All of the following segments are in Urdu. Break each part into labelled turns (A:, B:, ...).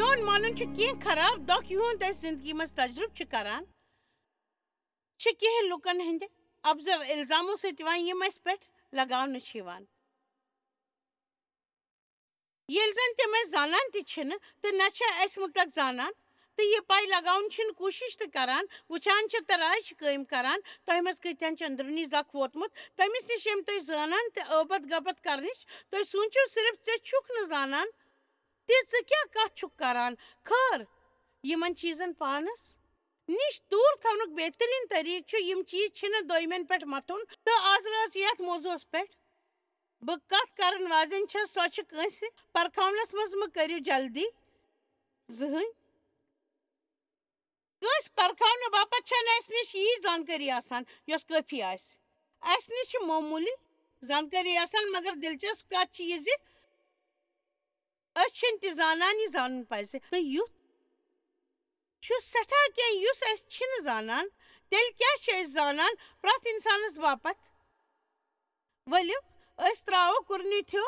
A: میون مانن کی خراب دکھ یہند زندگی مز تجربہ کران کھین لکن ہند ابزو الزاموں ستم اس پہ لگاؤن یل زن تم زانان تو نہ اس متعلق زانان تو یہ پائی لگاؤن کوشش تو کران وچان تو رائے قائم کران تہ مز کتن اندرونی زخ ووتمت تمس نش یم تھی زانان تو عبت گبت کرنچ تھی سوچو صرف ژھک نا زانان ژٕ کیٛاہ کتھ چھُکھ کران خٲر یمن چیزن پانس نش دور تھونک بہترین طریقہ یم چیز چھنہ دویمن پہ متن تو آز روز یتھ موضوعس پہ بہ کت کرن واجن چھس سو چھ کٲنٛسہِ پرکھاونس منٛز مہ کٔرِو جلدی زٕہٕنۍ کٲنٛسہِ پرکھاونہٕ باپتھ چھنہٕ اسہِ نش یی زانکٲری آسان یۄس کٲفی آسہِ اسہِ نش چھِ معموٗلی زانکٲری آسان مگر دلچسپ کتھ چھِ یہِ زِ أسۍ چھِنہٕ تہِ زانان یہِ زانُن پزِ تہٕ یُتھ چھُ سٮ۪ٹھاہ کینٛہہ یُس أسۍ چھِنہٕ زانان تیٚلہِ کیٛاہ چھِ أسۍ زانان پرٛٮ۪تھ اِنسانس باپتھ ؤلِو أسۍ ترٛاوو کُرنٕتھیو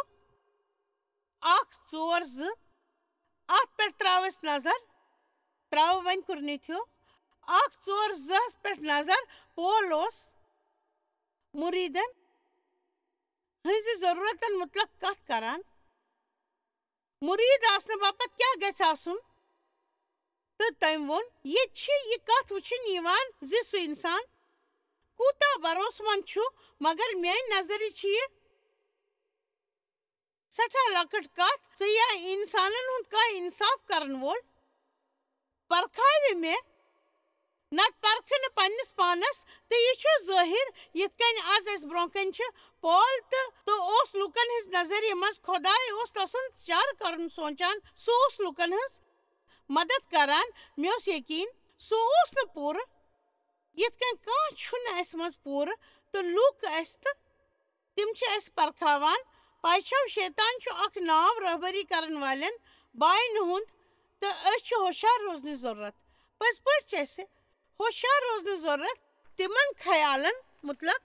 A: 1 4 2 اتھ پٮ۪ٹھ ترٛاوو أسۍ نظر ترٛاوو وۄنۍ کُرنٕتھیو 1 4 2 پٮ۪ٹھ نظر پول اوس مُریٖدن ہٕنٛزِ ضروٗرتن مُتعلق کتھ کران مُریٖد آسنہٕ باپتھ کیٛاہ گژھِ آسُن تہٕ تٔمۍ ووٚن ییٚتہِ چھِ یہِ کتھ وٕچھنہٕ یِوان زِ سُہ اِنسان کوٗتاہ بھروسہٕ منٛد چھُ مگر میٛانہِ نظرِ چھِ یہِ سٮ۪ٹھاہ لۄکٕٹ کتھ ژٕ یا اِنسانن ہُنٛد کانٛہہ انصاف کرن وول پرکھاوِ مےٚ نتہٕ پرکھٕ نہٕ پننس پانس تہٕ یہِ چھُ ظٲہِر یِتھ کٔنۍ آز اسہِ برٛونٛہہ کنہِ چھِ پول تہٕ اوس لُکن ہٕنٛز نظرِ منٛز خۄداے اوس تسُنٛد چارٕ کرُن سونچان سُہ اوس لُکن ہٕنٛز مدد کران مےٚ اوس یقیٖن سُہ اوس نہٕ پوٗرٕ یِتھ کٔنۍ کانٛہہ چھُنہٕ اسہِ منٛز پوٗرٕ تہٕ لُکھ اسہِ تہٕ تِم چھِ اسہِ پرکھاوان پاے شیطان چھُ اکھ ناو رہبری کرن والٮ۪ن باین ہُنٛد تہٕ أسۍ چھِ ہوشیار روزنٕچ ضروٗرت پٔزۍ پٲٹھۍ چھِ اسہِ ہوشیار روزنٕچ ضروٗرت تِمن خیالن مُتعلق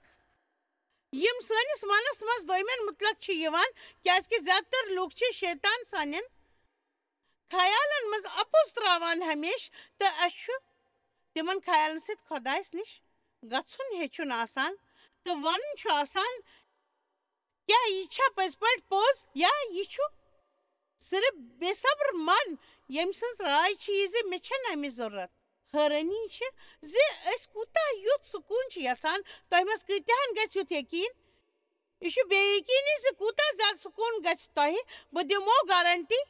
A: یم سٲنِس منس منٛز دویمٮ۪ن مُتعلق چھِ یِوان کیٛازِکہِ زیادٕ تر لُکھ چھِ شیطان سانٮ۪ن خیالن منٛز اپُز ترٛاوان ہمیشہٕ تہٕ اسہِ چھُ تِمن خیالن سۭتۍ خۄدایس نِش گژھُن ہیٚچھُن آسان تہٕ ونُن چھُ آسان کیٛاہ یہِ چھا پٔزۍ پٲٹھۍ پوٚز یا یہِ چھُ صرف بے صبر من ییٚمۍ سٕنٛز راے چھِ یہِ زِ مےٚ چھنہٕ امِچ ضروٗرت حٲرٲنی چھِ زِ أسۍ کوٗتاہ یُتھ سکوٗن چھِ یژھان تۄہہِ منٛز کۭتیاہن گژھِ یُتھ یقیٖن یہِ چھُ بے یقیٖنی زِ کوٗتاہ زیادٕ سکوٗن گژھِ تۄہہِ بہٕ دِمو گارنٹی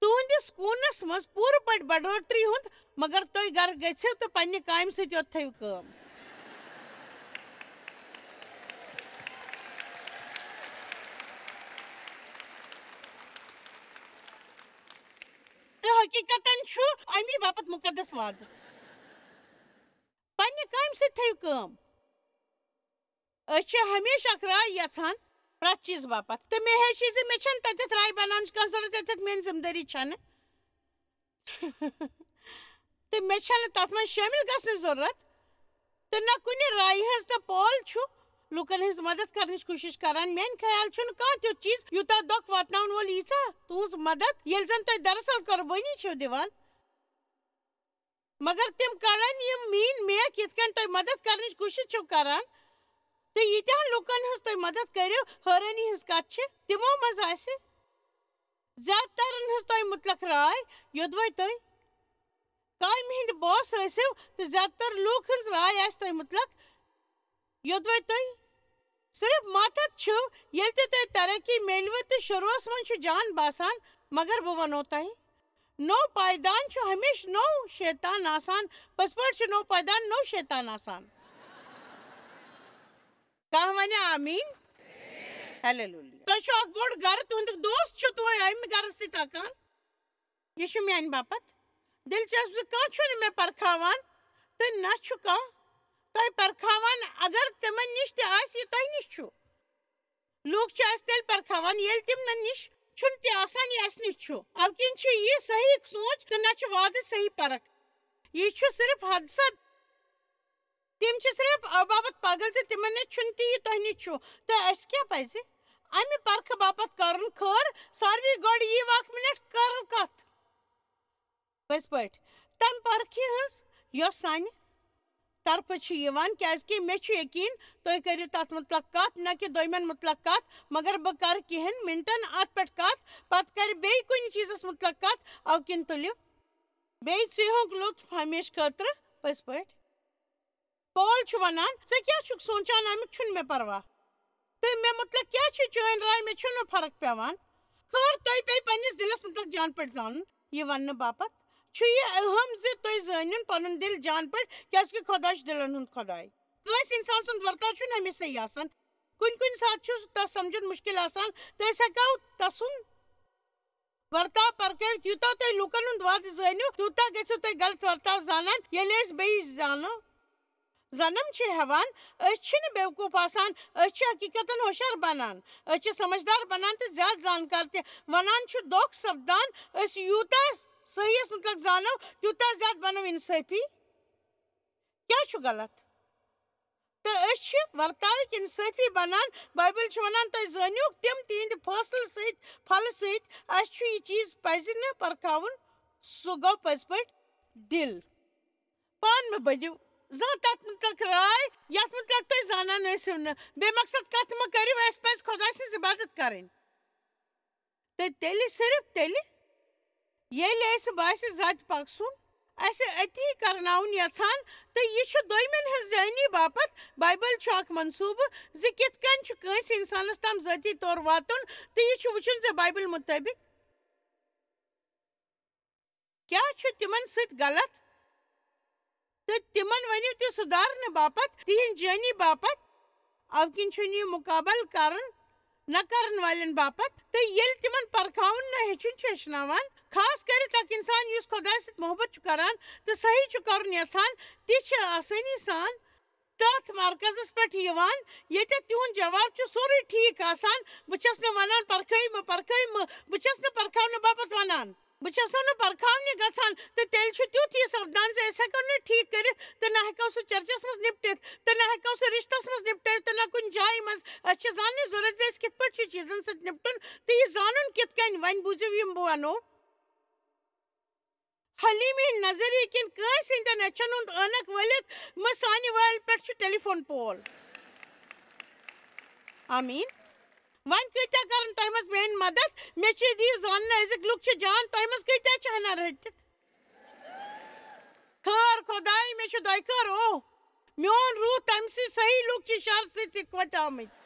A: تُہنٛدِس سکوٗنس منٛز پوٗرٕ پٲٹھۍ بڑوتری ہُنٛد مگر تُہۍ گرٕ گٔژھِو تہٕ پننہِ کامہِ سۭتۍ یوت تھٲیِو کٲم تہٕ حقیٖقتن چھُ امی باپتھ مُقدس وعدٕ پننہِ کامہِ سۭتۍ تھٲیِو کٲم أسۍ چھِ ہمیشہٕ اکھ راے یژھان پرٛٮ۪تھ چیٖز باپتھ تہٕ مےٚ ہیٚچھ یہِ زِ مےٚ چھنہٕ تتٮ۪تھ راے بناونٕچ کانٛہہ ضروٗرت ییٚتٮ۪تھ میٲنۍ ذمہٕ دٲری چھنہٕ تہٕ مےٚ چھنہٕ تتھ منٛز شٲمِل گژھنٕچ ضروٗرت تہٕ نہ کُنہِ رایہِ ہٕنٛز تہٕ پول چھُ لُکن ہٕنٛز مدد کرنٕچ کوٗشش کران میانہِ خیال چھُنہٕ کانٛہہ تیُتھ چیٖز یوٗتاہ دۄکھ واتناون وول ییٖژاہ تُہنٛز مدد ییٚلہِ زن تُہۍ دراصل قۄربٲنی چھِو دِوان مگر تِم کڑن یِم میٛٲنۍ میک یِتھ کٔنۍ تُہۍ مدد کرنٕچ کوٗشش چھِو کران تہٕ ییٖتیاہن لُکن ہٕنٛز تُہۍ مدد کٔرِو حٲرٲنی ہٕنٛز کتھ چھِ تِمو منٛز آسہِ زیادٕ ترن ہٕنٛز تۄہہِ مُتعلق راے یوٚدوے تُہۍ کامہِ ہٕنٛدۍ باس ٲسِو تہٕ زیادٕ تر لوٗکھ ہٕنٛز راے آسہِ تۄہہِ مُتعلق یوٚدوے تُہۍ صرف ماتحت چھِو ییٚلہِ تہِ تۄہہِ ترقی میلوٕ تہٕ شروٗعس منٛز چھُ جان باسان مگر بہٕ ونو تۄہہِ نوٚو پایدان چھُ ہمیشہٕ نوٚو شیطان آسان پٔزۍ پٲٹھۍ چھُ نوٚو پایدان نوٚو شیطان آسان کانٛہہ ونہِ آمیٖن ہیلیلوٗیا تۄہہِ چھُ اکھ بوٚڑ گرٕ تُہنٛدِکۍ دوست چھِ تُہۍ امہِ گرٕ سۭتۍ اکان یہِ چھُ میانہِ باپتھ دلچسپ زِ کانٛہہ چھُنہٕ مےٚ پرکھاوان تہٕ نہ چھُ کانٛہہ تۄہہِ پرکھاوان اگر تِمن نِش تہِ آسہِ یہِ تۄہہِ نِش چھُ لُکھ چھِ اسہِ تیٚلہِ پرکھاوان ییٚلہِ تِمن نِش چھُنہٕ تہِ آسان یہِ اسہِ نِش چھُ اَمہِ کِنۍ چھُ یہِ صحیح سونٛچ تہٕ نہ چھُ وعدٕ صحیح پرکھ یہِ چھُ صرف حدسد تِم چھِ صرف اَمہِ باپتھ پاگل زِ تِمن نِش چھُنہٕ تہِ یہِ تۄہہِ نِش چھُ تہٕ اَسہِ کیٛاہ پزِ امہِ پرکھٕ باپتھ کرُن خٲر ساروٕے گۄڈٕ یِیِو 1 مِنٹ کرو کتھ پٔزۍ پٲٹھۍ تَمہِ پرکھہِ ہٕنٛز یۄس سانہِ طرفہٕ چھِ یِوان کیٛازِکہِ مےٚ چھُ یقیٖن تُہۍ کٔرِو تَتھ مُتلق کَتھ نہ کہِ دوٚیمٮ۪ن مُتلق کَتھ مگر بہٕ کَرٕ کینٛہَن مِنٹَن اَتھ پٮ۪ٹھ کَتھ پَتہٕ کَرِ بیٚیہِ کُنہِ چیٖزَس مُتلق کَتھ اَوٕ کِنۍ تُلِو بیٚیہِ ژٕہُک لُطف ہمیشہٕ خٲطرٕ پٔزۍ پٲٹھۍ پول چھُ وَنان ژےٚ کیٛاہ چھُکھ سونٛچان اَمیُک چھُنہٕ مےٚ پَرواہ تہٕ مےٚ مُتلق کیٛاہ چھِ چٲنۍ راے مےٚ چھُنہٕ فرق پٮ۪وان خٲر تۄہہِ پیٚیہِ پنٛنِس دِلَس مُتلق جان پٲٹھۍ زانُن یہِ وَننہٕ باپتھ چھُ یہِ اہم زِ تُہۍ زٲنِن پَنُن دِل جان پٲٹھۍ کیٛازِکہِ خۄدا چھُ دِلَن ہُنٛد خۄداے کٲنٛسہِ اِنسان سُنٛد ورتاو چھُنہٕ ہمیشہِ صحیح آسان کُنہِ ساتہٕ چھُ تَس سَمجُن مُشکِل آسان تہٕ أسۍ ہٮ۪کو تَسُنٛد ورتاو پرکٲوِتھ یوٗتاہ تُہۍ لوٗکَن ہُنٛد وادٕ زٲنِو تیوٗتاہ گٔژھِو تُہۍ غلط ورتاو زانان ییٚلہِ أسۍ بیٚیہِ زنم چھِ ہٮ۪وان أسۍ چھِنہٕ بیوقوٗف آسان أسۍ چھِ حقیٖقتن ہوشیار بنان أسۍ چھِ سمجھدار بنان تہٕ زیادٕ زانکار تہِ وَنان چھُ دھوکہٕ سپدان أسۍ یوٗتاہ صحیحس مُتلق زانو تیوٗتاہ زیادٕ بنو اِنصٲفی کیٛاہ چھُ غلط تہٕ أسۍ چھِ ورتاوٕکۍ اِنصٲفی بنان بایبل چھُ وَنان تُہۍ زٲنِو تِم تِہنٛدِ فٲصلہٕ سۭتۍ پھلہٕ سۭتۍ اَسہِ چھُ یہِ چیٖز پَزِ نہٕ پرکھاوُن سُہ گوٚو پٔزۍ پٲٹھۍ دِل پانہٕ مہٕ بٔنِو زانٛہہ تَتھ مُتلق راے یَتھ مُتلق تُہۍ زانان ٲسِو نہٕ بے مقصد کَتھٕ مہٕ کٔرِو اَسہِ پَزِ خۄداے سٕنٛز عبادت کَرٕنۍ تہٕ تیٚلہِ صرف تیٚلہِ ییٚلہِ اَسہِ باسہِ ذاتہِ پاک سُنٛد اَسہِ أتی کرناوُن یژھان تہٕ یہِ چھُ دوٚیمٮ۪ن ہٕنٛز ذہنی باپتھ بایبل چھُ اکھ منصوٗبہٕ زِ کِتھ کٔنۍ چھُ کٲنٛسہِ اِنسانس تام ذٲتی طور واتُن تہٕ یہِ چھُ وٕچھُن زِ بایبل مُطٲبِق کیٛاہ چھُ تِمن سۭتۍ غلط تہٕ تِمن ؤنِو تہِ سُدھارنہٕ باپتھ تِہنٛدِ جٲنی باپتھ اَوٕ کِنۍ چھُنہٕ یہِ مُقابل کرُن نہ کرن والٮ۪ن باپتھ تہٕ ییٚلہِ تِمن پرکھاوُن نہ ہیٚچھُن چھُ ہیٚچھناوان خاص کٔرِتھ اکھ اِنسان یُس خۄداے سۭتۍ محبت چھُ کران تہٕ صحیح چھُ کرُن یژھان تہِ چھِ آسٲنی سان تتھ مرکزس پٮ۪ٹھ یِوان ییٚتٮ۪تھ تِہُنٛد جواب چھُ سورُے ٹھیٖک آسان بہٕ چھَس نہٕ وَنان پرکھٲیِو مہٕ بہٕ چھَس نہٕ پرکھاونہٕ باپتھ وَنان بہٕ چھَسو نہٕ پرکھاونہِ گژھان تہٕ تیٚلہِ چھُ تیُتھ یہِ سپدان زِ أسۍ ہٮ۪کو نہٕ ٹھیٖک کٔرِتھ تہٕ نہ ہٮ۪کو سُہ چرچس منٛز نِپٹِتھ تہٕ نہ ہٮ۪کو سُہ رِشتس منٛز نِپٹٲوِتھ تہٕ نہ کُنہِ جایہِ منٛز أسۍ چھِ زاننٕچ ضروٗرت زِ أسۍ کِتھ پٲٹھۍ چھِ چیٖزن سۭتۍ نِپٹُن تہٕ یہِ زانُن کِتھ کٔنۍ وۄنۍ بوٗزِو یِم بہٕ وَنو حلیٖمی ہٕنٛدۍ نظریہِ کِنۍ کٲنٛسہِ ہٕنٛدٮ۪ن أچھن ہُنٛد عٲنکھ وٲلِتھ مہٕ سانہِ وٲلۍ پٮ۪ٹھ چھُ ٹیلیفون پول آمیٖن وۄنۍ کۭتیاہ کرن تۄہہِ منٛز میٲنۍ مدد مےٚ چھِ دِیِو زاننہٕ أزِکۍ لُکھ چھِ جان تۄہہِ منٛز کۭتیاہ چھِ ہنا رٔٹِتھ خٲر خۄداے مےٚ چھُ دۄیہِ خٲر اوہ میون روح تَمہِ سۭتۍ صحیح لُکھ چھِ شر سۭتۍ اِکوٹہٕ آمٕتۍ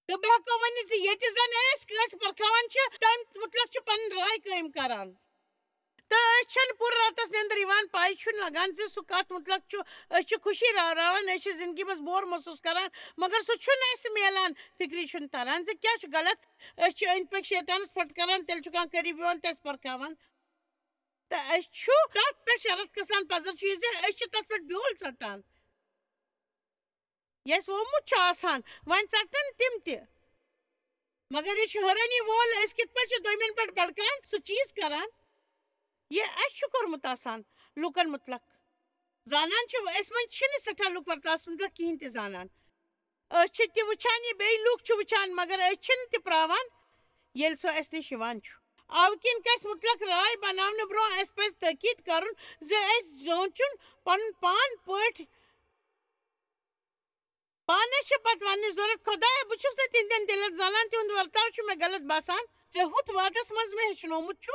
A: تہٕ بہٕ ہٮ۪کو ؤنِتھ زِ ییٚتہِ زن أسۍ کٲنٛسہِ پرکھاوان چھِ تَمہِ مُتلق چھِ پنٕنۍ راے قٲیِم کران تہٕ أسۍ چھنہٕ پوٗرٕ راتس نیٚنٛدٕر یِوان پاے چھُنہٕ لگان زِ سُہ کتھ مُتلق چھُ أسۍ چھِ خوشی راوراوان أسۍ چھِ زندگی منٛز بور محسوٗس کران مگر سُہ چھُنہٕ اَسہِ میلان فِکری چھُنہٕ تران زِ کیٛاہ چھُ غلط أسۍ چھِ أنٛدۍ پٔکۍ شیطانس پھٹ کران تیٚلہِ چھُ کانٛہہ قریٖب یِوان تہٕ اَسہِ پرکھاوان تہٕ أسۍ چھُ تتھ پٮ۪ٹھ شرط کھسان پزر چھُ یہِ زِ أسۍ چھِ تتھ پٮ۪ٹھ بیول ژٹان یہِ اَسہِ ووٚمُت چھُ آسان وۄنۍ ژٹن تِم تہِ مگر یہِ چھُ حٲرٲنی وول أسۍ کِتھ پٲٹھۍ چھِ دوٚیمٮ۪ن پٮ۪ٹھ بڑکان سُہ چیٖز کران یہِ اَسہِ چھُ کوٚرمُت آسان لُکن مُتلق زانان چھِ أسۍ منٛز چھِنہٕ سٮ۪ٹھاہ لُکھ ورتاوَس مُتلق کِہیٖنۍ تہِ زانان أسۍ چھِ تہِ وٕچھان یہِ بیٚیہِ لُکھ چھِ وٕچھان مگر أسۍ چھِنہٕ تہِ پراوان ییٚلہِ سُہ اَسہِ نِش یِوان چھُ اَوٕ کِنۍ گژھِ مُتلق راے بناونہٕ برٛونٛہہ اَسہِ پَزِ تٲکیٖد کرُن زِ أسۍ زونٛچُن پنُن پان پٲٹھۍ پانس چھِ پتہٕ وننٕچ ضروٗرت خۄدایا بہٕ چھُس نہٕ تِہنٛدٮ۪ن دِلن زانان تِہُنٛد ورتاو چھُ مےٚ غلط باسان ژےٚ ہُتھ وادس منٛز مےٚ ہیٚچھنومُت چھُ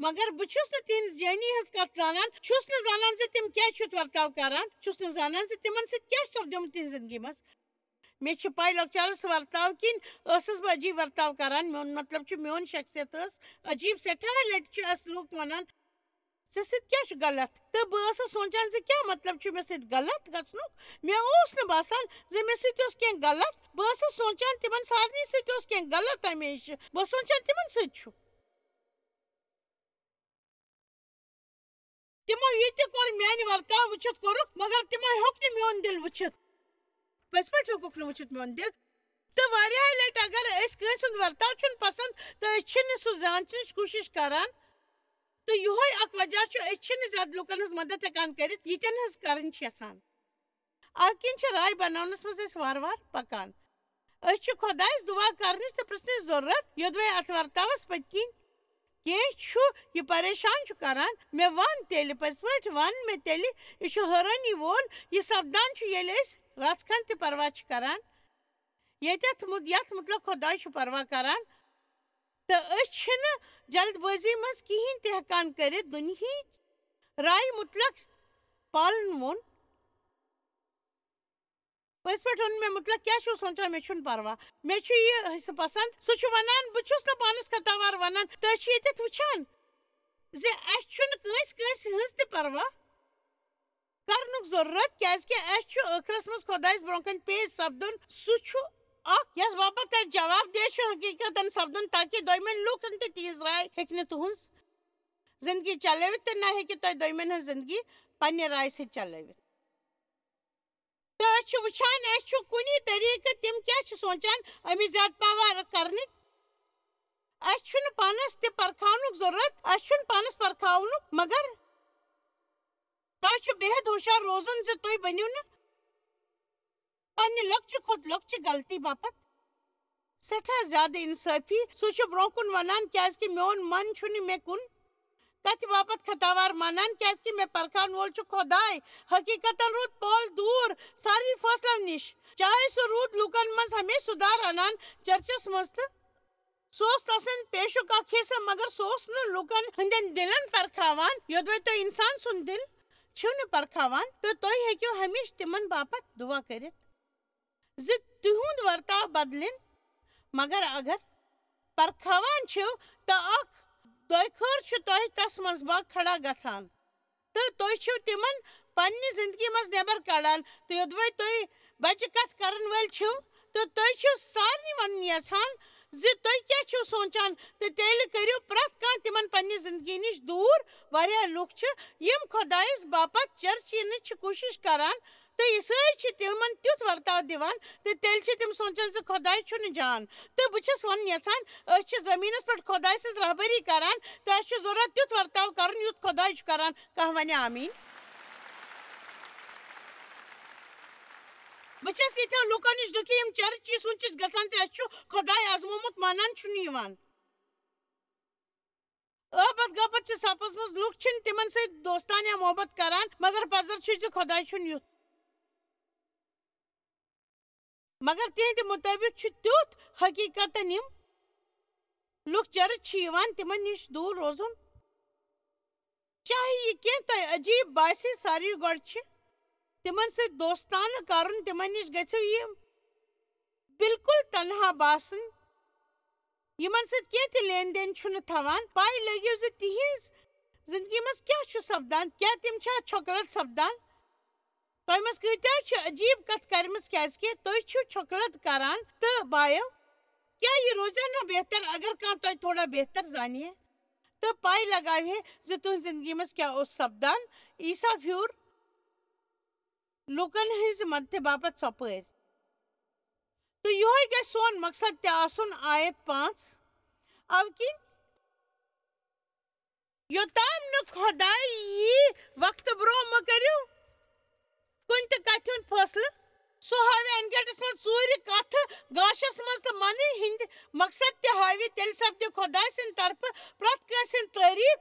A: مگر بہٕ چھُس نہٕ تِہنٛز جٲنی ہٕنٛز کتھ زانان چھُس نہٕ زانان زِ تِم کیٛازِ چھُ یُتھ ورتاو کران چھُس نہٕ زانان زِ تِمن سۭتۍ کیٛاہ چھُ سپدیومُت تِہنٛزِ زندگی منٛز مےٚ چھِ پاے لۄکچارس ورتاو کِنۍ ٲسٕس بہٕ عجیٖب ورتاو کران میون مطلب چھُ میون شخصیت ٲس عجیٖب سٮ۪ٹھاہ لٹہِ چھِ أسۍ لُکھ ونان ژےٚ سۭتۍ کیٛاہ چھُ غلط تہٕ بہٕ ٲسٕس سونٛچان زِ کیٛاہ مطلب چھُ مےٚ سۭتۍ غلط گژھنُک مےٚ اوس نہٕ باسان زِ مےٚ سۭتۍ اوس کینٛہہ غلط بہٕ ٲسٕس سونٛچان تِمن سارنٕے سۭتۍ اوس کینٛہہ غلط ہمیشہٕ بہٕ ٲسٕس سونٛچان تِمن سۭتۍ چھُ تِمو یہِ تہِ کوٚر میانہِ ورتاو وٕچھِتھ کوٚرُکھ مگر تِمو ہیوٚک نہٕ میون دِل وٕچھِتھ پٔزۍ پٲٹھۍ ہیوٚکُکھ نہٕ وٕچھِتھ میون دِل تہٕ واریاہہِ لٹہِ اگر أسۍ کٲنٛسہِ ہُنٛد ورتاو چھُنہٕ پسنٛد تہٕ أسۍ چھِنہٕ سُہ زانچنٕچ کوٗشش کران تہٕ یِہوے اکھ وجہ چھُ أسۍ چھِنہٕ زیادٕ لُکن ہٕنٛز مدد ہٮ۪کان کٔرِتھ ییٖتٮ۪ن ہٕنٛز کرٕنۍ چھِ یژھان اَوٕ کِنۍ چھِ راے بناونس منٛز أسۍ وارٕ وارٕ پکان أسۍ خۄدایس دُعا کرنٕچ تہٕ پرژھنٕچ ضروٗرت یوٚدوے اتھ ورتاوس پٔتۍ کِنۍ کینٛہہ چھُ یہِ پریشان چھُ کران مےٚ ون تیٚلہِ پٔزۍ پٲٹھۍ ون مےٚ تیٚلہِ یہِ چھُ حٲرٲنی وول یہِ سپدان چھُ ییٚلہِ أسۍ رژھ کھنڈ تہِ پرواہ چھِ کران یتھ مُتلق خۄداے چھُ پرواہ کران تہٕ أسۍ چھِنہٕ جلد بٲزی منٛز کِہیٖنۍ تہِ ہٮ۪کان کٔرِتھ دُنہِچ راے مُتلق پالن ووٚن پٔزۍ پٲٹھۍ ووٚن مےٚ مُتلق کیٛاہ چھُو سونٛچان مےٚ چھُنہٕ پرواہ مےٚ چھُ یہِ حصہٕ پسنٛد سُہ چھُ ونان بہٕ چھُس نہٕ پانس خطاوار ونان تُہۍ چھِ ییٚتٮ۪تھ وٕچھان زِ اَسہِ چھُنہٕ کٲنٛسہِ ہٕنٛز تہِ پرواہ کرنُک ضروٗرت کیٛازِ کہِ اَسہِ چھُ ٲخرس منٛز خۄدایس برونٛہہ کنہِ پیش سپدُن سُہ چھُ اکھ یس باپتھ تۄہہِ جواب دِتھ چھُ حقیٖقتن سپدُن تاکہِ دوٚیمٮ۪ن لوٗکن تہِ تِہنٛز راے ہیٚکہِ نہٕ تُہنٛز زندگی چلٲوِتھ تہٕ نہ ہیٚکہِ تۄہہِ دوٚیمٮ۪ن ہٕنٛز زندگی پننہِ راے سۭتۍ چلٲوِتھ تہٕ أسۍ چھِ وٕچھان اَسہِ چھُ کُنہِ طریٖقہٕ تِم کیٛاہ چھِ سونٛچان أمِس زیادٕ پاور کرنٕکۍ اَسہِ چھُنہٕ پانس تہِ پرکھاونُک ضروٗرت اَسہِ چھُنہٕ پانس پرکھاونُک مگر تۄہہِ چھُ بے حد ہوشیار روزُن زِ تُہۍ بٔنِو نہٕ پننہِ لۄکچہِ کھۄتہٕ لۄکچہِ غلطی باپتھ سٮ۪ٹھاہ زیادٕ انصٲفی سُہ چھُ برونٛہہ کُن ونان کیٛازِ کہِ میون من چھُنہٕ مےٚ کُن کتھِ باپتھ خطاوار مانان کیٛازِ کہِ مےٚ پرکھاون وول چھُ خۄداے حقیٖقتن روٗد پال دوٗر ساروٕے فٲصلو نِش چاہے سُہ روٗد لوٗکن منٛز ہمیشہٕ سُدھار انان چرچس منٛز تہٕ سُہ اوس تسٕنٛدِ پیشُک اکھ حصہٕ مگر سُہ اوس نہٕ لوٗکن ہٕنٛدٮ۪ن دِلن پرکھاوان یوٚدوے تُہۍ انسان سُنٛد دِل چھِو نہٕ پرکھاوان تہٕ تُہۍ ہیٚکِو ہمیشہٕ تِمن باپتھ دُعا کٔرِتھ زِ تِہُنٛد ورتاو بدلِن مگر اگر پرکھاوان چھِو تہٕ اکھ دۄیہِ خٲر چھُ تۄہہِ تس منٛز باگ کھڑا گژھان تہٕ تُہۍ چھِو تِمن پننہِ زندگی منٛز نٮ۪بر کڑان تہٕ یوٚدوے تُہۍ بچہِ کتھ کرن وٲلۍ چھِو تہٕ تُہۍ چھِو سارنٕے ونُن یژھان زِ تُہۍ کیٛاہ چھِو سونٛچان تہٕ تیٚلہِ کٔرِو پرٛٮ۪تھ کانٛہہ تِمن پننہِ زندگی نِش دوٗر واریاہ لُکھ چھِ یِم خۄدایس باپتھ چرچ یِنٕچ چھِ کوٗشش کران تہٕ یہِ سۭتۍ چھِ تِمن تیُتھ ورتاو دِوان تہٕ تیٚلہِ چھِ تِم سونٛچان زِ خۄداے چھُنہٕ جان تہٕ بہٕ چھَس ونُن یژھان أسۍ چھِ زٔمیٖنس پٮ۪ٹھ خۄداے سٕنٛز رہبری کران تہٕ اَسہِ چھُ ضروٗرت تیُتھ ورتاو کرُن یُتھ خۄداے چھُ کران کانٛہہ ونہِ آمیٖن بہٕ چھَس ییٚتھٮ۪و لوٗکو نِش دُکھی یِم چرچ یہِ سوٗنٛچِتھ گژھان زِ اَسہِ چھُ خۄداے آزمومُت مانان چھُنہٕ یِوان ٲبت غٲبت چھِ سپٕزمٕژ لُکھ چھِنہٕ تِمن سۭتۍ دوستانیا محبت کران مگر پزر چھُ زِ خۄداے چھُنہٕ یُتھ مگر تِہنٛدِ مُطٲبِق چھُ تیُتھ حقیٖقتن یِم لُکھ چرچ چھِ یِوان تِمن نِش دوٗر روزُن چاہے یہِ کینٛہہ تۄہہِ عجیٖب باسہِ ساروٕے گۄڈٕ چھِ تِمن سۭتۍ دوستانہٕ کرُن تِمن نِش گژھِو یِم بالکُل تنہا باسٕنۍ یِمن سۭتۍ کینٛہہ تہِ لین دین چھُنہٕ تھاوان پاے لٔگِو زِ تِہنٛز زندگی منٛز کیٛاہ چھُ سپدان کیٛاہ تِم چھا چھۄکلت سپدان تۄہہِ منٛز کۭتیاہ چھِ عجیٖب کتھ کرِمٕژ کیٛازِ کہِ تُہۍ چھِو چھۄکلت کران تہٕ بایو کیٛاہ یہِ روزِ نا بہتر اگر کانٛہہ تۄہہِ تھوڑا بہتر زانہِ ہے تہٕ پاے لگاوِ ہے زِ تُہنٛزِ زندگی منٛز کیٛاہ اوس سپدان عیٖسا پھیوٗر لوٗکن ہٕنٛزِ مدتہٕ باپتھ ژۄپٲرۍ تہٕ یِہوے گژھِ سون مقصد تہِ آسُن آیت 5 اَوٕ کِنۍ یوٚتام نہٕ خۄداے یی وقتہٕ برونٛہہ مہٕ کٔرِو کُنہِ تہِ کتھِ ہُنٛد فٲصلہٕ سُہ ہاوِ انہِ گٔٹِس منٛز ژوٗرِ کتھٕ گاشس منٛز تہٕ منہٕ ہٕنٛدۍ مقصد تہِ ہاوِ تیٚلہِ سپدِ خۄداے سٕنٛدِ طرفہٕ پرٛٮ۪تھ کٲنٛسہِ ہٕنٛدۍ تعریٖف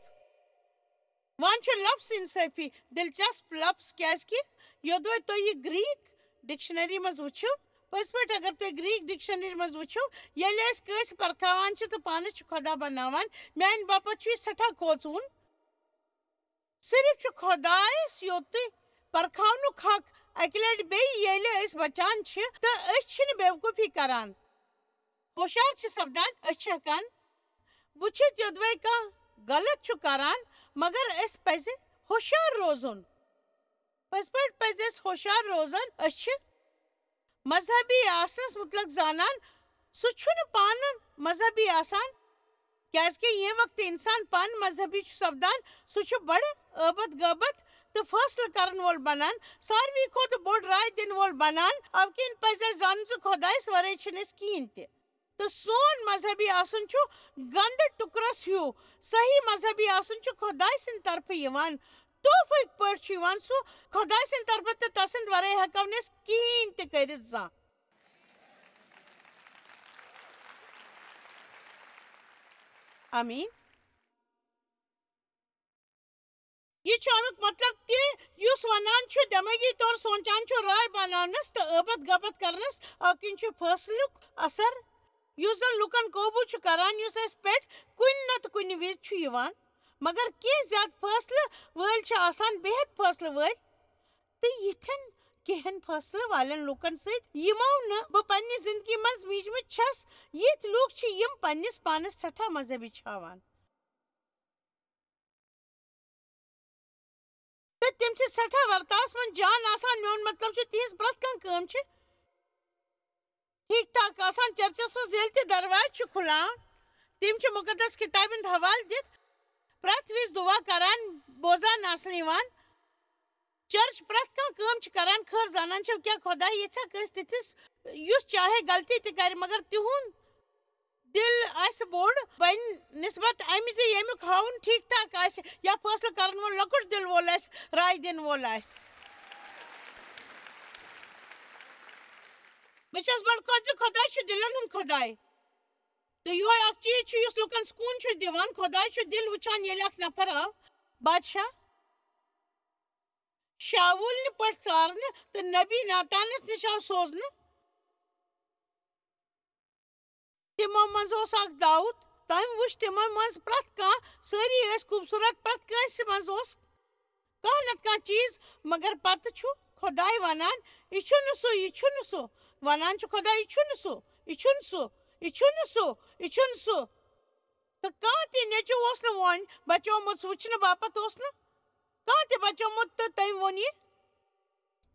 A: وۄنۍ چھُ لفظ انصٲفی دلچسپ لفظ کیٛازِ کہِ یوٚدوے تُہۍ یہِ گریٖک ڈکشنری منٛز وٕچھِو پٔزۍ پٲٹھۍ اگر تُہۍ گریٖک ڈکشنری منٛز وٕچھِو ییٚلہِ أسۍ کٲنٛسہِ پرکھاوان چھِ تہٕ پانس چھِ خۄدا بناوان میانہِ باپتھ چھُ یہِ سٮ۪ٹھاہ کھوژوُن صرف چھُ خۄدایس یوتٕے پرکھاونُک حق اکہِ لٹہِ بیٚیہِ ییٚلہِ أسۍ بچان چھِ تہٕ أسۍ چھِنہٕ بیوقوٗفی کران ہوشیار چھِ سپدان أسۍ چھِ ہٮ۪کان وٕچھِتھ یوٚدوے کانٛہہ غلط چھُ کران مگر اَسہِ پزِ ہوشیار روزُن پٔزۍ پٲٹھۍ پزِ اَسہِ ہوشیار روزان أسۍ چھِ مذہبی آسنس مُتلق زانان سُہ چھُنہٕ پانہٕ مذہبی آسان کیٛازِ کہِ ییٚمہِ وقتہٕ انسان پانہٕ مذہبی چھُ سپدان سُہ چھُ بڑٕ ٲبت غٲبت تہٕ فٲصلہٕ کرن وول بنان ساروٕے کھۄتہٕ بوٚڑ راے دِنہٕ وول بنان اَوٕ کِنۍ پزِ اَسہِ زانُن زِ خۄدایس ورٲے چھِنہٕ أسۍ کِہیٖنۍ تہِ تہٕ سون مذہبی آسُن چھُ گنٛدٕ ٹُکرس ہیوٗ صحیح مذہبی آسُن چھُ خۄداے سٕنٛدِ طرفہٕ یِوان تحفٕکۍ پٲٹھۍ چھُ یِوان سُہ خۄداے سٕنٛدِ طرفہٕ تہٕ تسٕنٛدِ ورٲے ہٮ۪کو نہٕ أسۍ کِہیٖنۍ تہِ کٔرِتھ زانٛہہ آمین. یہ امیک مطلب تس ونان دماغی طور سوچان رائے بنانس تو عبت غبت کرنس اکن فیصلک اثر اس زن لکن قوبو کران اس پہ کن نت کن وز مگر کی زیادہ فیصلہ ول آسان بہت فیصلہ ول تو یتھن کہن فیصلہ والن لکن سمو نہ پنہ زندگی مز میجمت چھس یت لوگ یم پنس پانس سٹھا مذہبی ہاوان تم سٹھا ورتاس من جان آسان. میون مطلب تہذ پریت کم ٹھیک ٹھاک آسان. چرچس مز یل دروازہ کھلان تم مقدس کتاب ہند حوالہ دت پریت وز دعا کران بوزان آسان چرچ پریت کم کران خیر زانان کیا خدا یھا کنس تتھس یس چاہے غلطی تہ کر مگر تہند دل آس بوڑ بن نسبت امہ یمیک ہاؤن ٹھیک ٹھاک آس یا فیصلہ کرن وول لکٹ دل وول آس رائے دن وول آس. بہٕ چھس بڑٕ خۄش زِ خۄداے چھُ دلن ہُنٛد خۄداے تہٕ یِہوے اکھ چیٖز چھُ یُس لُکن سکوٗن چھُ دِوان. خۄداے چھُ دل وٕچھان ییٚلہِ اکھ نفر آو بادشاہ شاوُلنہِ پٲٹھۍ ژارنہٕ تہٕ نبی ناتانس نِش آو سوزنہٕ. تِمو منٛز اوس اکھ داوٗد. تٔمۍ وٕچھ تِمو منٛز پرٛٮ۪تھ کانٛہہ سٲری ٲسۍ خوٗبصوٗرت پرٛٮ۪تھ کٲنٛسہِ منٛز اوس کانٛہہ نتہٕ کانٛہہ چیٖز مگر پتہٕ چھُ خۄداے ونان یہِ چھُنہٕ سُہ یہِ چھُنہٕ سُہ ونان چھُ خۄداے یہِ چھُنہٕ سُہ یہِ چھُنہٕ سُہ یہِ چھُنہٕ سُہ یہِ چھُنہٕ سُہ تہٕ کانٛہہ تہِ نیٚچوٗ اوس نہٕ وۄنۍ بچومُت سُہ وٕچھنہٕ باپتھ اوس نہٕ کانٛہہ تہِ بچومُت تہٕ تٔمۍ ووٚن یہِ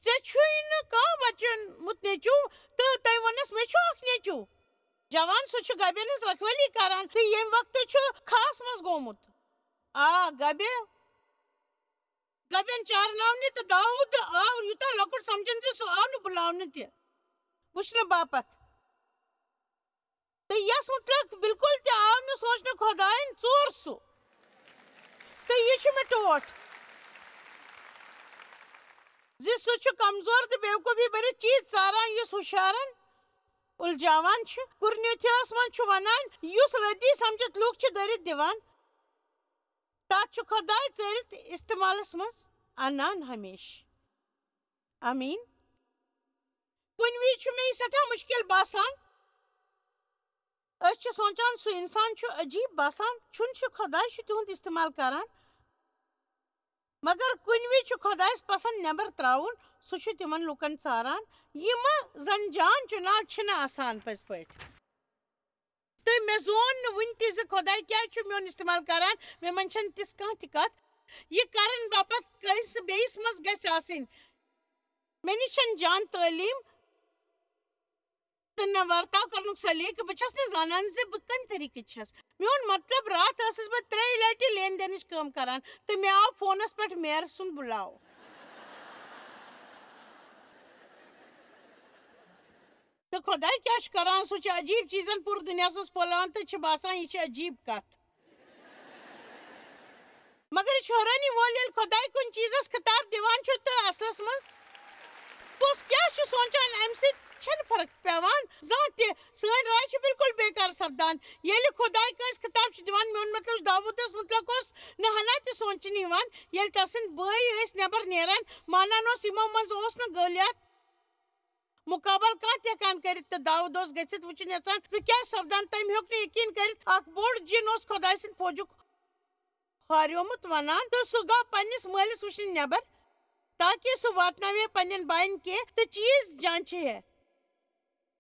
A: ژےٚ چھُے نہٕ کانٛہہ بچومُت نیٚچوٗ تہٕ تٔمۍ ووٚننس مےٚ چھُ اکھ نیٚچوٗ جوان سُہ چھُ گبین ہٕنٛز رکھوٲلی کران تہٕ ییٚمہِ وقتہٕ چھُ کھہس منٛز گوٚمُت گبین چارناونہِ تہٕ داوٗد آو یوٗتاہ لۄکُٹ سمجھن زِ سُہ آو نہٕ بُلاونہٕ تہِ وٕچھنہٕ باپتھ تہٕ یس متعلق بالکل تہِ آو نہٕ سوچنہٕ خۄداین ژور سُہ تہٕ یہِ چھُ مےٚ ٹوٹھ زِ سُہ چھُ کمزور تہٕ بیوقوٗفی بٔرِتھ چیٖز ژاران یُس ہُشارن الجاوان چھُ. قرنیوتھیس منٛز چھُ ونان یُس رٔدی سمجھتھ لُکھ چھِ دٔرِتھ دِوان تتھ چھُ خۄداے ژٲرِتھ استعمالس منٛز انان ہمیشہٕ. آمیٖن. کُنہِ وِزِ چھُ مےٚ یہِ سٮ۪ٹھاہ مُشکِل باسان. أسۍ چھِ سونٛچان سُہ انسان چھُ عجیٖب باسان چھُنہٕ چھُ خۄداے چھُ تِہُنٛد استعمال کران مگر کُنہِ وِزِ چھُ خۄدایس پسنٛد نٮ۪بر ترٛاوُن سُہ چھُ تِمن لُکن ژاران یِمہٕ زن جان چُناو چھِنہٕ آسان پٔزۍ پٲٹھۍ تہٕ مےٚ زون نہٕ وُنہِ تہِ زِ خۄداے کیٛازِ چھُ میون استعمال کران. مےٚ منٛز چھنہٕ تِژھ کانٛہہ تہِ کتھ یہِ کرنہٕ باپتھ کٲنٛسہِ بیٚیِس منٛز گژھِ آسٕنۍ. مےٚ نِش چھنہٕ جان تعلیٖم تہٕ نہ ورتاو کرنُک سلیقہٕ. بہٕ چھس نہٕ زانان زِ بہٕ کمہِ طریٖقٕچ چھس. میون مطلب راتھ ٲسٕس بہٕ 3 لٹہِ لین دینٕچ کٲم کران تہٕ مےٚ آو فونس پٮ۪ٹھ میئر سُنٛد بُلاو. تہٕ خۄداے کیٛاہ چھُ کران سُہ چھُ عجیٖب چیٖزن پوٗرٕ دُنیاہس منٛز پھٔہلاوان تہٕ چھِ باسان یہِ چھِ عجیٖب کتھ مگر یہِ چھُ حٲرانی وول ییٚلہِ خۄداے کُنہِ چیٖزس خطاب دِوان چھُ تہٕ اصلس منٛز کُس کیٛاہ چھُ سونٛچان امہِ سۭتۍ چھنہٕ فرق پیوان زانٛہہ تہِ. سٲنۍ راے چھِ بالکل بیکار سپدان ییٚلہِ خۄداے کٲنٛسہِ خطاب چھُ دِوان. میون مطلب داوٗدس مُتعلق اوس نہٕ ہنا تہِ سونٛچنہٕ یِوان ییٚلہِ تسٕنٛدۍ بٲے ٲسۍ نٮ۪بر نیران مانان اوس یِمو منٛز اوس نہٕ گٲلیات مُقابل کانٛہہ تہِ ہٮ۪کان کٔرِتھ تہٕ داوٗد اوس گٔژھِتھ وٕچھُن یژھان زِ کیٛاہ چھُ سپدان. تٔمۍ ہیوٚک نہٕ یقیٖن کٔرِتھ اکھ بوٚڑ جِن اوس خۄداے سٕنٛدِ فوجُک ہاریومُت ونان تہٕ سُہ گوٚو پننِس مٲلِس وٕچھنہِ نٮ۪بر تاکہِ سُہ واتناوِ پننٮ۪ن باین کینٛہہ تہٕ چیٖز جانچہِ ہے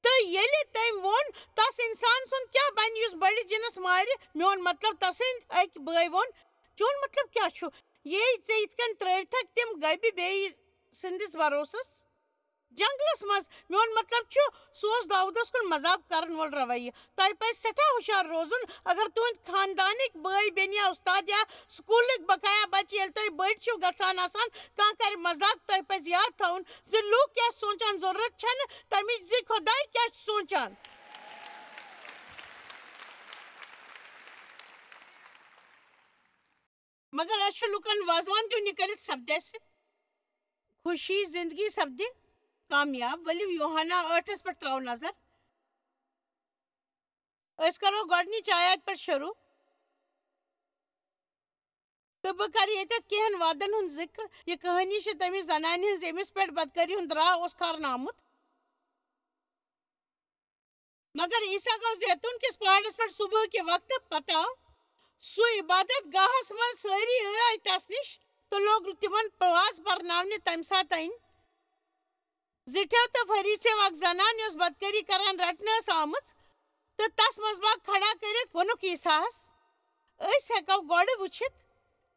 A: تہٕ ییٚلہِ تٔمۍ ووٚن تس انسان سُنٛد کیٛاہ بنہِ یُس بٔڑِ جِنس مارِ. میون مطلب تسٕنٛدۍ أکۍ بٲے ووٚن چون مطلب کیٛاہ چھُ یے ژےٚ یِتھ کٔنۍ ترٛٲوتھکھ تِم گبہِ بیٚیہِ سٕنٛدِس بروسس جنگلس منٛز. میون مطلب چھُ سُہ اوس داوٗدس کُن مذاق کرن وول رویہِ. تۄہہِ پزِ سٮ۪ٹھاہ ہُشار روزُن اگر تُہنٛدۍ خاندانٕکۍ بٲے بیٚنہِ یا اُستاد یا سکوٗلٕکۍ بقایا بچہِ ییٚلہِ تُہۍ بٔڑۍ چھِو گژھان آسان کانٛہہ کرِ مذاق تۄہہِ پزِ یاد تھاوُن زِ لوٗکھ کیٛاہ چھِ سونٛچان ضروٗرت چھنہٕ تمِچ زِ خۄداے کیٛاہ چھُ سونٛچان. مگر أسۍ چھِ لُکن وازوان دیُن یہِ کٔرِتھ سپدٮ۪سہِ خوشی زندگی سپدِ کامیاب. ؤلِو یوحنا 8 پٮ۪ٹھ ترٛاوو نظر. أسۍ کرو گۄڈنِچ آیات پٮ۪ٹھ شروٗع. تو بہ کر ییٚتٮ۪تھ کینٛہن وادن ہُنٛد ذکر. یہ کہانی چھِ تٔمِس زنانہِ ہٕنٛز ییٚمِس پٮ۪ٹھ بدکٲری ہُنٛد راو اوس کھارنہٕ آمُت. مگر عیسیٰ گوٚو زیتون کِس پہاڑس پٮ۪ٹھ صبح کہِ وقتہٕ. پتہٕ آو سُہ عبادت گاہس منٛز. سٲری آے تس نِش تہٕ لوگ تِمن پواز پرناونہِ. تمہِ ساتہٕ أنۍ زِٹھیو تہٕ فریٖسیو اکھ زنان یۄس بدکٲری کران رٹنہٕ ٲس آمٕژ تہٕ تس منٛز باگ کھڑا کٔرِتھ ووٚنُکھ عیساہس. أسۍ ہٮ۪کو گۄڈٕ وٕچھِتھ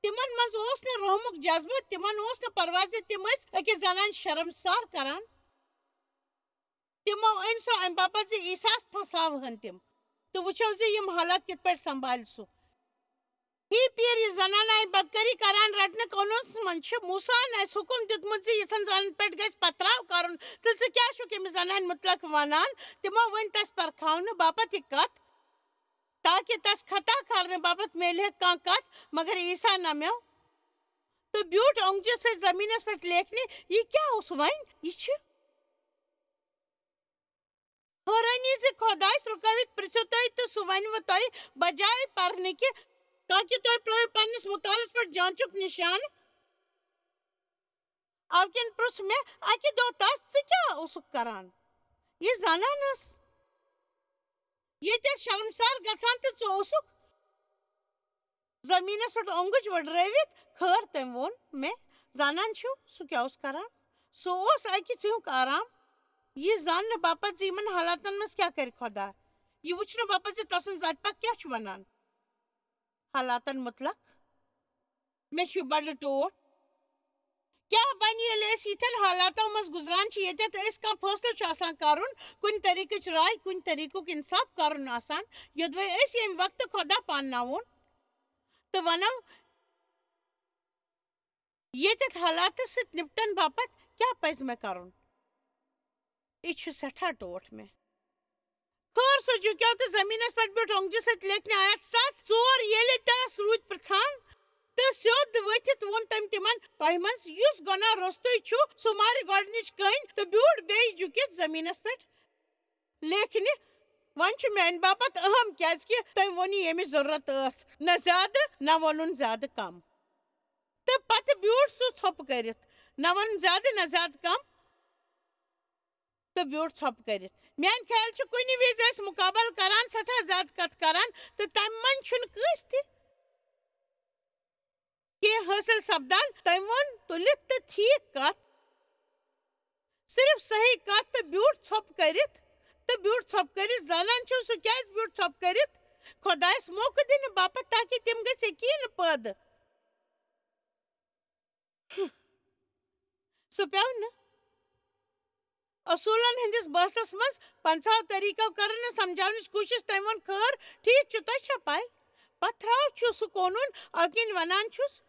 A: تِمن منٛز اوس نہٕ رحمُک جذبہٕ. تِمن اوس نہٕ پرواے زِ تِم ٲسۍ أکِس زنانہِ شرمسار کران. تِمو أنۍ سۄ امہِ باپتھ زِ عیساہس پھنساوہن تِم تہٕ وٕچھو زِ یِم حالات کِتھ پٲٹھۍ سنبھالہِ سُہ. ہی پیر یہِ زنان آیہِ بدکٲری کران رٹنہٕ. قونوٗنس منٛز چھُ موساہن اسہِ حُکم دیُتمُت زِ یِژھن زنانن پٮ۪ٹھ گژھِ پتھراو کرُن. تہٕ ژٕ کیٛاہ چھُکھ أمِس زنانہِ مُتلق ونان؟ تِمو ؤنۍ تس پرکھاونہٕ باپتھ یہِ کتھ تاکہِ تس خطا کھالنہٕ باپتھ میلہِ ہے کانٛہہ کتھ. مگر عیسیٰ نمیو تہٕ بیوٗٹھ اوٚنگجہِ سۭتۍ زٔمیٖنس پٮ۪ٹھ لیکھنہِ. یہِ کیٛاہ اوس وۄنۍ؟ یہِ چھُ حٲرٲنی زِ خۄدایس رُکٲوِتھ پرژھِو تُہۍ تہٕ سُہ ونوٕ تۄہہِ بجاے پرنٕکہِ تاکہِ تُہۍ پرٛٲرِو پننِس مُطالعس پٮ۪ٹھ جانچُک نِشانہٕ. اَوٕ کِنۍ پرُژھ مےٚ اَکہِ دۄہ تس ژٕ کیٛاہ اوسُکھ کران؟ یہِ زنان ٲس ییٚتٮ۪تھ شرمسار گژھان تہٕ ژٕ اوسُکھ زٔمیٖنس پٮ۪ٹھ اوٚنگٕج ؤڈرٲوِتھ. خٲر تٔمۍ ووٚن مےٚ. زانان چھِو سُہ کیٛاہ اوس کران؟ سُہ اوس اکہِ ژِیُٛک آرام. یہِ زاننہٕ باپتھ زِ یِمن حالاتن منٛز کیٛاہ کرِ خۄدا. یہِ وٕچھنہٕ باپتھ زِ تسُنٛد ذاتہِ پاک کیٛاہ چھُ ونان حالاتن مُتلق. مےٚ چھُ بڑٕ ٹوٹھ. کیٛاہ بنہِ ییٚلہِ أسۍ یِتھٮ۪ن حالاتو منٛز گُزران چھِ ییٚتٮ۪تھ أسۍ کانٛہہ فٲصلہٕ چھُ آسان کرُن. کُنہِ طریٖقٕچ راے کُنہِ طریٖقُک انصاف کرُن آسان. یوٚدوے أسۍ ییٚمہِ وقتہٕ خۄدا پانناوون تہٕ ونو ییٚتٮ۪تھ حالاتس سۭتۍ نپٹن باپتھ کیٛاہ پزِ مےٚ کرُن. یہِ چھُ سٮ۪ٹھاہ ٹوٹھ مےٚ. خٲر سُہ جُکیو تہٕ زٔمیٖنس پٮ۪ٹھ بیوٗٹھ اوٚنگجہِ سۭتۍ لیکھنہِ. آیت 7:4. ییٚلہِ تس روٗدۍ پرژھان تہٕ سیوٚد ؤتھِتھ ووٚن تٔمۍ تِمن. تۄہہِ منٛز یُس گۄناہ روٚستُے چھُ سُہ مارِ گۄڈنِچ کٔنۍ. تہٕ بیوٗٹھ بیٚیہِ جُکِتھ زٔمیٖنس پٮ۪ٹھ لیکھنہِ. وۄنۍ چھُ میانہِ باپتھ اہم کیٛازِکہِ تٔمۍ ووٚن یہِ ییٚمِچ ضروٗرت ٲس. نہ زیادٕ نہ ووٚنُن زیادٕ کم. تہٕ پتہٕ بیوٗٹھ سُہ ژھۄپہٕ کٔرِتھ. نہ ووٚنُن زیادٕ نہ زیادٕ کم تہٕ بیوٗٹھ ژھۄپہٕ کٔرِتھ. میانہِ خیال چھُ کُنہِ وِزِ ٲسۍ مُقابل کران سٮ۪ٹھاہ زیادٕ کتھ کران تہٕ تمہِ منٛز چھُنہٕ کٲنٛسہِ تہِ کینٛہہ حٲصِل سپدان. تٔمۍ ووٚن تُلِتھ تہٕ ٹھیٖک کتھ صرف صحیح کتھ تہٕ بیوٗٹھ ژھۄپہٕ کٔرِتھ. زانان چھِو سُہ کیٛازِ بیوٗٹھ ژھۄپہٕ کٔرِتھ؟ خۄدایس موقعہٕ دِنہٕ باپتھ تاکہِ تِم گژھِ یقیٖنہٕ پٲدٕ. سُہ پیوٚو نہٕ اصوٗلن ہٕنٛدِس بحثس منٛز 50 طریٖقو کٔرٕن نہٕ سمجھاونٕچ کوٗشش. تٔمۍ ووٚن خٲر ٹھیٖک چھُ تۄہہِ چھا پاے پتھراو چھُ سُہ قونوٗن اَوٕ کِنۍ ونان چھُس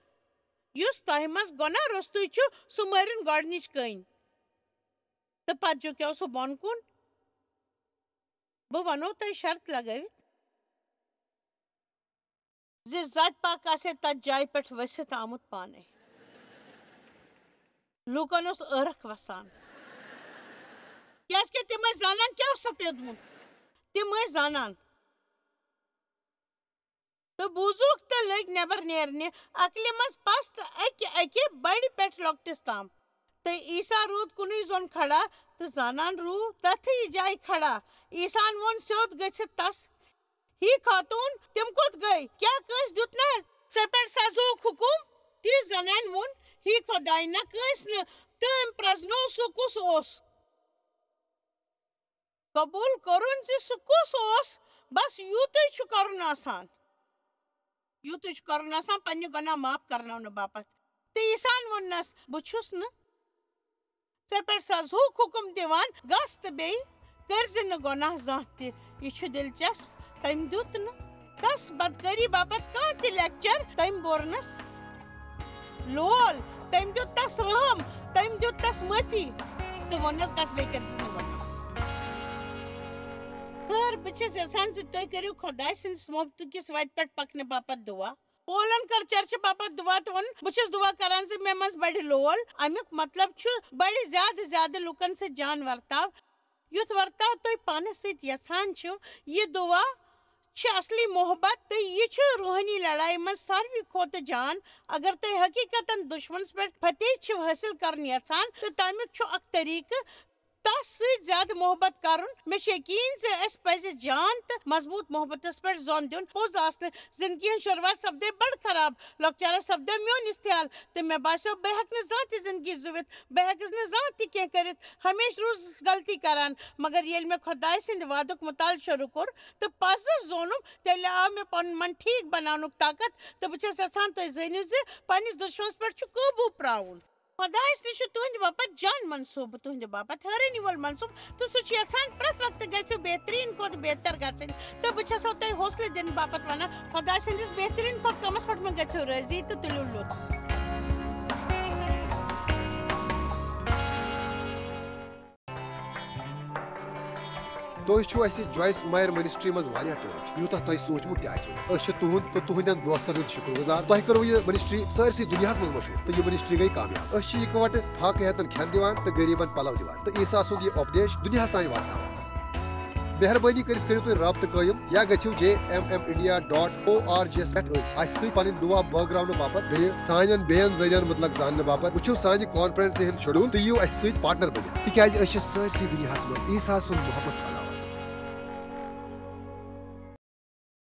A: یُس تۄہہِ منٛز گۄناہ روٚستُے چھُ سُہ مٲرِن گۄڈنِچ کٔنۍ. تہٕ پتہٕ جُکیو سُہ بۄن کُن. بہٕ ونو تۄہہِ شرط لگٲوِتھ زِ ذاتہِ پاک آسہِ ہے تتھ جایہِ پٮ۪ٹھ ؤسِتھ آمُت پانے. لوٗکن اوس ٲرکھ وسان کیٛازِکہِ تِم ٲسۍ زانان کیٛاہ اوس سپیوٗدمُت. تِم ٲسۍ زانان تہٕ بوٗزوُکھ تہٕ لٔگۍ نٮ۪بر نیرنہِ عقلہِ منٛز پس تہٕ اکہِ بڑِ پٮ۪ٹھ لۄکٹِس تام. تہٕ عیسیٰ روٗد کُنُے زوٚن کھڑا تہٕ زانان روٗد تتھٕے جایہِ کھڑا. عیساہن ووٚن سیوٚد گٔژھِتھ تس. ہی خاتوٗن تِم کوٚت گٔیہِ؟ کیٛاہ کٲنٛسہِ دیُت نا ژےٚ پٮ۪ٹھ سزہُک حُکم؟ تی زنانہِ ووٚن. ہی خۄداے نہ کٲنٛسہِ نہٕ. تہٕ أمۍ پرٛزنوو سُہ کُس اوس. قبوٗل کوٚرُن زِ سُہ کُس اوس. بس یوٗتُے چھُ کرُن آسان پننہِ گۄناہ معاف کرناونہٕ باپتھ. تہٕ عیساہن ووٚننس بہٕ چھُس نہٕ ژےٚ پٮ۪ٹھ سزہُک حُکم دِوان. گژھ تہٕ بیٚیہِ کٔرزِ نہٕ گۄناہ زانٛہہ تہِ. یہِ چھُ دلچسپ. تٔمۍ دیُت نہٕ تس بدکٲری باپتھ کانٛہہ تہِ لیکچر. تٔمۍ بورنس لول. تٔمۍ دیُت تس رحم. تٔمۍ دیُت تس معٲفی تہٕ ووٚننس گژھ بیٚیہِ کٔرزِ نہٕ گۄناہ. خٲر بہٕ چھَس یژھان زِ تُہۍ کٔرِو خۄداے سٕنٛدِس محبتہٕ کِس وتہِ پٮ۪ٹھ پکنہٕ باپتھ دُعا. پولن کٔر چرچہٕ باپتھ دُعا تہٕ ووٚن بہٕ چھُس دُعا کران زِ مےٚ منٛز بڑِ لول. امیُک مطلب چھُ بڑِ زیادٕ لُکن سۭتۍ جان ورتاو یُتھ ورتاو تُہۍ پانس سۭتۍ یژھان چھِو. یہِ دُعا اصلی محبت تو یہ روحانی لڑائی من ساروی کھوت جان اگر تھی حقیقت دشمنس پہ فتح حاصل کرنے یژھان تو تمیک اک طریقہ تس ست زیادہ محبت کرن مے یقین زِ اَسہِ پزِ جان تو مضبوط محبتس پہ زون دین پوز آسن زندگی ہن شروعات سپدے بڑ خراب لۄکچارس سپدے میون استحال تو مے باسیو بہ ہیٚکہٕ نہٕ زانٛہہ تہِ زندگی زُوِتھ بہ ہیٚکس نہٕ زانٛہہ تہِ کینٛہہ کٔرِتھ ہمیشہ روٗزٕس غلطی کران مگر ییٚلہِ مے خۄداے سٕنٛدِ وعدُک مطالعہٕ شروع کوٚر تہٕ پزر زونُم تیٚلہِ آو مے پنُن من ٹھیٖک بناونُک طاقت تہٕ بہٕ چھس یژھان تُہۍ زٲنِو زِ پننِس دُشمنس پٮ۪ٹھ چھُ قوبوٗ پراوُن خۄدایس تہِ چھُ تُہنٛدِ باپتھ جان منصوٗبہٕ تُہنٛدِ باپتھ حٲرانی وول منصوٗبہٕ تہٕ سُہ چھُ یژھان پرٛٮ۪تھ وقتہٕ گژھِو بہتریٖن کھۄتہٕ بہتر گژھٕنۍ تہٕ بہٕ چھسو تۄہہِ حوصلہٕ دِنہٕ باپتھ ونان خۄداے سٕنٛدِس بہتریٖن کھۄتہٕ کمس پٮ۪ٹھ مہ گژھِو رٲضی تہٕ تُلِو لُطف
B: تُہۍ چھِو اَسہِ جویس مایر منسٹری منٛز واریاہ ٹٲٹھۍ یوٗتاہ تۄہہِ سوٗنٛچمُت تہِ آسِوٕ أسۍ چھِ تُہُنٛد تہٕ تُہنٛدٮ۪ن دوستن ہُنٛد شُکر گُزار تۄہہِ کٔرٕو یہِ منسٹری سٲرسٕے دُنیاہس منٛز مشہوٗر تہٕ یہِ منسٹری گٔے کامیاب أسۍ چھِ اِکوٹہٕ فاقہٕ ہیٚتن کھٮ۪ن دِوان تہٕ غریٖبن پلو دِوان تہٕ عیٖسا سُنٛد یہِ اُپدیش دُنیاہس تانۍ واتناوان مہربٲنی کٔرِتھ کٔرِو تُہۍ رٲبطہٕ قٲیِم یا گٔژھِو jmmindia.org یس پٮ۪ٹھ أتھۍ اَسہِ سۭتۍ پنٕنۍ دُعا بٲگراونہٕ باپتھ بیٚیہِ سانٮ۪ن بیٚین ذٔریعن مُتلق زاننہٕ باپتھ وٕچھِو سانہِ کانفرنسہِ ہُنٛد شڈوٗل تہٕ یِیِو اَسہِ سۭتۍ پارٹنر بٔنِتھ تِکیازِ أسۍ چھِ سٲرسٕے دُنیاہس منٛز عیٖسا سُنٛد محبت